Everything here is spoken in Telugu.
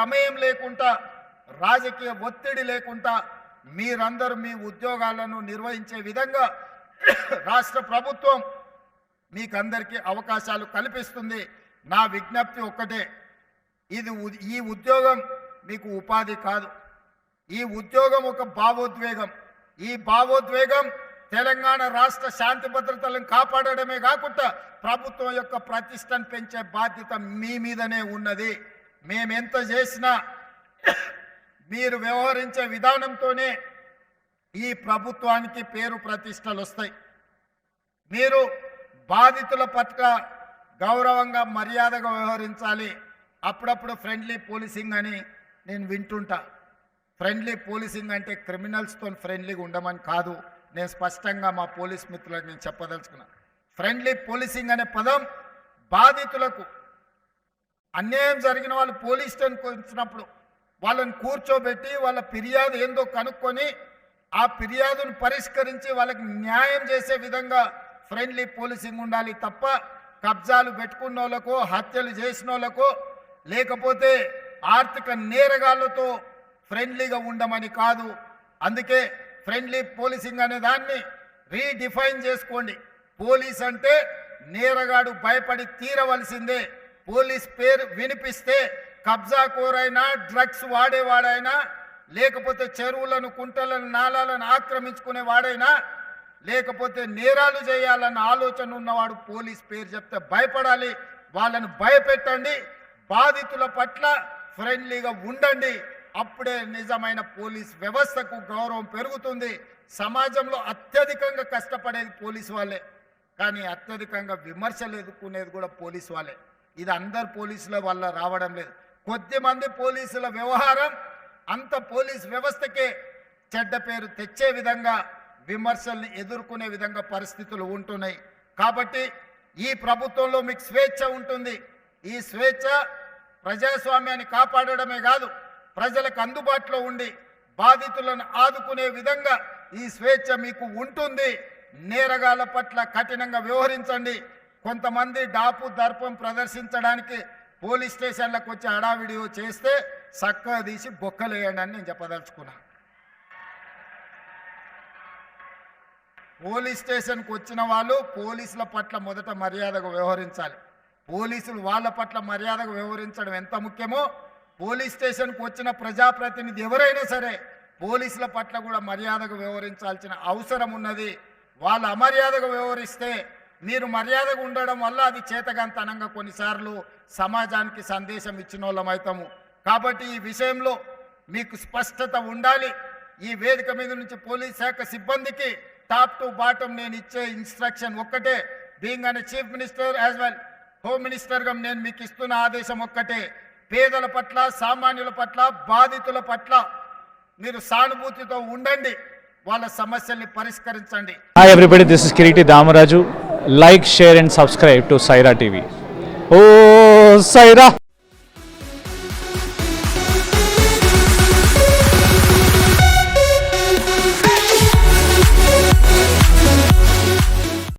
ప్రమేయం లేకుండా రాజకీయ ఒత్తిడి లేకుండా మీరందరూ మీ ఉద్యోగాలను నిర్వహించే విధంగా రాష్ట్ర ప్రభుత్వం మీకందరికీ అవకాశాలు కల్పిస్తుంది. నా విజ్ఞప్తి ఒక్కటే, ఈ ఉద్యోగం మీకు ఉపాధి కాదు. ఈ ఉద్యోగం ఒక భావోద్వేగం. ఈ భావోద్వేగం తెలంగాణ రాష్ట్ర శాంతి భద్రతలను కాపాడడమే కాకుండా ప్రభుత్వం యొక్క ప్రతిష్టను పెంచే బాధ్యత మీ మీదనే ఉన్నది. మేమెంత చేసినా మీరు వ్యవహరించే విధానంతోనే ఈ ప్రభుత్వానికి పేరు ప్రతిష్టలు వస్తాయి. మీరు బాధితుల పట్ల గౌరవంగా మర్యాదగా వ్యవహరించాలి. అప్పుడప్పుడు ఫ్రెండ్లీ పోలీసింగ్ అని నేను వింటుంటా. ఫ్రెండ్లీ పోలీసింగ్ అంటే క్రిమినల్స్తో ఫ్రెండ్లీగా ఉండమని కాదు. నేను స్పష్టంగా మా పోలీస్ మిత్రులకు నేను చెప్పదలుచుకున్నా. ఫ్రెండ్లీ పోలీసింగ్ అనే పదం బాధితులకు అన్యాయం జరిగిన వాళ్ళు పోలీస్ స్టేషన్కి వచ్చినప్పుడు వాళ్ళని కూర్చోబెట్టి వాళ్ళ ఫిర్యాదు ఏందో కనుక్కొని ఆ ఫిర్యాదును పరిష్కరించి వాళ్ళకి న్యాయం చేసే విధంగా ఫ్రెండ్లీ పోలీసింగ్ ఉండాలి తప్ప కబ్జాలు పెట్టుకున్న వాళ్ళకో హత్యలు చేసిన వాళ్ళకో లేకపోతే ఆర్థిక నేరగాళ్లతో ఫ్రెండ్లీగా ఉండమని కాదు. అందుకే ఫ్రెండ్లీ పోలీసింగ్ అనే దాన్ని రీడిఫైన్ చేసుకోండి. పోలీస్ అంటే నేరగాడు భయపడి తీరవలసిందే. పోలీస్ పేరు వినిపిస్తే కబ్జాకోరైనా డ్రగ్స్ వాడేవాడైనా లేకపోతే చెరువులను కుంటలను నాలాలను ఆక్రమించుకునే వాడైనా లేకపోతే నేరాలు చేయాలన్న ఆలోచన ఉన్నవాడు పోలీస్ పేరు చెప్తే భయపడాలి. వాళ్ళను భయపెట్టండి. బాధితుల పట్ల ఫ్రెండ్లీగా ఉండండి. అప్పుడే నిజమైన పోలీస్ వ్యవస్థకు గౌరవం పెరుగుతుంది. సమాజంలో అత్యధికంగా కష్టపడేది పోలీసు వాళ్ళే, కానీ అత్యధికంగా విమర్శలు ఎదుర్కొనేది కూడా పోలీసు వాళ్ళే. ఇది అందరు పోలీసుల వల్ల రావడం లేదు. కొద్దిమంది పోలీసుల వ్యవహారం అంత పోలీస్ వ్యవస్థకే చెడ్డ పేరు తెచ్చే విధంగా విమర్శల్ని ఎదుర్కొనే విధంగా పరిస్థితులు ఉంటున్నాయి. కాబట్టి ఈ ప్రభుత్వంలో మీకు స్వేచ్ఛ ఉంటుంది. ఈ స్వేచ్ఛ ప్రజాస్వామ్యాన్ని కాపాడడమే కాదు, ప్రజలకు అందుబాటులో ఉండి బాధితులను ఆదుకునే విధంగా ఈ స్వేచ్ఛ మీకు ఉంటుంది. నేరగాళ్ల పట్ల కఠినంగా వ్యవహరించండి. కొంతమంది డాపు దర్పం ప్రదర్శించడానికి పోలీస్ స్టేషన్లకు వచ్చి హడావిడియో చేస్తే చక్కగా తీసి బొక్కలేయండి అని నేను చెప్పదలుచుకున్నా. పోలీస్ స్టేషన్కి వచ్చిన వాళ్ళు పోలీసుల పట్ల మొదట మర్యాదగా వ్యవహరించాలి. పోలీసులు వాళ్ళ పట్ల మర్యాదగా వ్యవహరించడం ఎంత ముఖ్యమో పోలీస్ స్టేషన్కి వచ్చిన ప్రజాప్రతినిధి ఎవరైనా సరే పోలీసుల పట్ల కూడా మర్యాదగా వ్యవహరించాల్సిన అవసరం ఉన్నది. వాళ్ళు అమర్యాదగా వ్యవహరిస్తే మీరు మర్యాదగా ఉండడం వల్ల అది చేతగాంతనంగా కొన్నిసార్లు సమాజానికి సందేశం ఇచ్చిన వాళ్ళం అవుతాము. కాబట్టి ఈ విషయంలో మీకు స్పష్టత ఉండాలి. ఈ వేదిక మీద నుంచి పోలీస్ శాఖ సిబ్బందికి టాప్ టు బాటం నేను ఇచ్చే ఇన్స్ట్రక్షన్ ఒక్కటే. బీయింగ్ అనే chief minister as well home మినిస్టర్గా నేను మీకు ఇస్తున్న ఆదేశం ఒక్కటే, పేదల పట్ల సామాన్యుల పట్ల బాధితుల పట్ల మీరు సానుభూతితో ఉండండి. వాళ్ళ సమస్యల్ని పరిష్కరించండి. Hi everybody, this is Kiriti Damaraju. Like, share and subscribe to Saira TV. Oh Saira!